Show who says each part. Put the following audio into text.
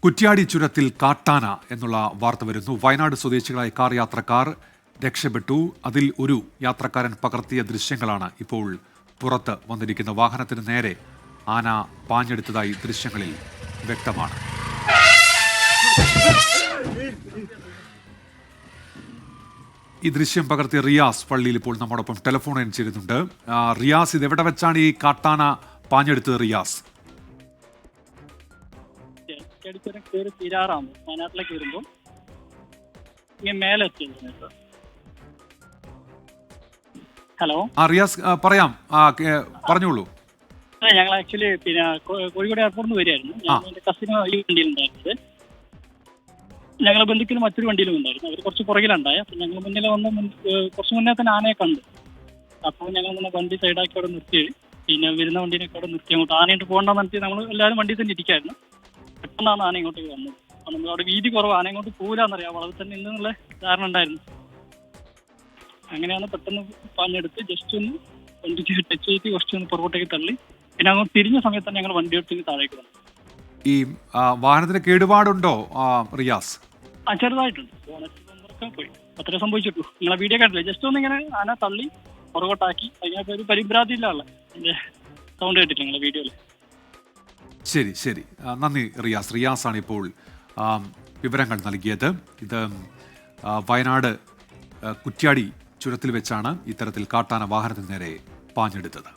Speaker 1: കുറ്റ്യാടി ചുരത്തിൽ കാട്ടാന എന്നുള്ള വാർത്ത വരുന്നു. വയനാട് സ്വദേശികളായ കാർ യാത്രക്കാർ രക്ഷപ്പെട്ടു. അതിൽ ഒരു യാത്രക്കാരൻ പകർത്തിയ ദൃശ്യങ്ങളാണ് ഇപ്പോൾ പുറത്ത് വന്നിരിക്കുന്നത്. വാഹനത്തിന് നേരെ ആന പാഞ്ഞെടുത്തതായി ദൃശ്യങ്ങളിൽ വ്യക്തമാണ്. ഈ ദൃശ്യം പകർത്തിയ റിയാസ് പള്ളിയിൽ ഇപ്പോൾ നമ്മോടൊപ്പം ടെലിഫോണിൽ ചേരുന്നുണ്ട്. റിയാസ്, ഇത് എവിടെ വെച്ചാണ് ഈ കാട്ടാന പാഞ്ഞെടുത്തത്? റിയാസ്,
Speaker 2: തീരാറാണ് വയനാട്ടിലേക്ക് വരുമ്പോൾ മേലെ എത്തിയത്. ഹലോ
Speaker 1: റിയാസ് പറയാം, പറഞ്ഞോളൂ.
Speaker 2: ഞങ്ങൾ ആക്ച്വലി കോഴിക്കോട് എയർപോർട്ടിൽ നിന്ന് വരികയായിരുന്നു. എന്റെ കസിന് ഈ വണ്ടിയിലുണ്ടായിരുന്നത്. ഞങ്ങളെ ബന്ധുക്കൾ മറ്റൊരു വണ്ടിയിലും ഉണ്ടായിരുന്നു. അവർ കുറച്ച് പുറകിലുണ്ടായ. അപ്പം ഞങ്ങൾ മുന്നിൽ വന്ന് കുറച്ച് മുന്നേ തന്നെ ആനയെ കണ്ടു. അപ്പോൾ ഞങ്ങൾ ഇങ്ങനെ വണ്ടി സൈഡാക്കി അവിടെ നിർത്തി. വരുന്ന വണ്ടീനൊക്കെ അവിടെ നിർത്തി. അങ്ങോട്ട് ആനയിട്ട് പോകണ്ടെന്ന് നിർത്തി. നമ്മൾ എല്ലാവരും വണ്ടിയിൽ തന്നെ ഇരിക്കായിരുന്നു. പെട്ടെന്നാണ് ആന ഇങ്ങോട്ടേക്ക് വന്നത്. അപ്പം നമ്മൾ അവിടെ വീതി കുറവ്, ആന ഇങ്ങോട്ട് പോകില്ലാന്നറിയാം. വളവിൽ തന്നെ ഇന്നുള്ള ധാരണ ഉണ്ടായിരുന്നു. അങ്ങനെയാണ് പെട്ടെന്ന് പാഞ്ഞെടുത്ത് ജസ്റ്റ് ഒന്ന് വണ്ടിക്ക് ടച്ച് ചെയ്ത് കുറച്ചൊന്ന് പുറകോട്ടേക്ക് തള്ളി. പിന്നെ അങ്ങോട്ട് തിരിഞ്ഞ സമയത്താണ് ഞങ്ങൾ വണ്ടി എടുത്ത് താഴേക്ക് വന്നത്.
Speaker 1: ഈ വാഹനത്തിന് കേടുപാടുണ്ടോ റിയാസ്?
Speaker 2: ചെറുതായിട്ടുണ്ട്. ബോണറ്റ് പോയി, അത്രേ സംഭവിച്ചിട്ടുള്ളൂ. നിങ്ങളെ വീഡിയോ കണ്ടില്ലേ? ജസ്റ്റ് ഒന്ന് ഇങ്ങനെ ആന തള്ളി പുറകോട്ടാക്കി. അതിനകത്ത് ഒരു പരിഭ്രാന്തിയിലുള്ള എൻ്റെ സൗണ്ട് കേട്ടില്ല നിങ്ങളെ വീഡിയോയിൽ.
Speaker 1: ശരി ശരി, നന്ദി റിയാസ്. റിയാസാണ് ഇപ്പോൾ വിവരങ്ങൾ നൽകിയത്. ഇത് വയനാട് കുറ്റ്യാടി ചുരത്തിൽ വെച്ചാണ് ഇത്തരത്തിൽ കാട്ടാന വാഹനത്തിന് നേരെ പാഞ്ഞെടുത്തത്.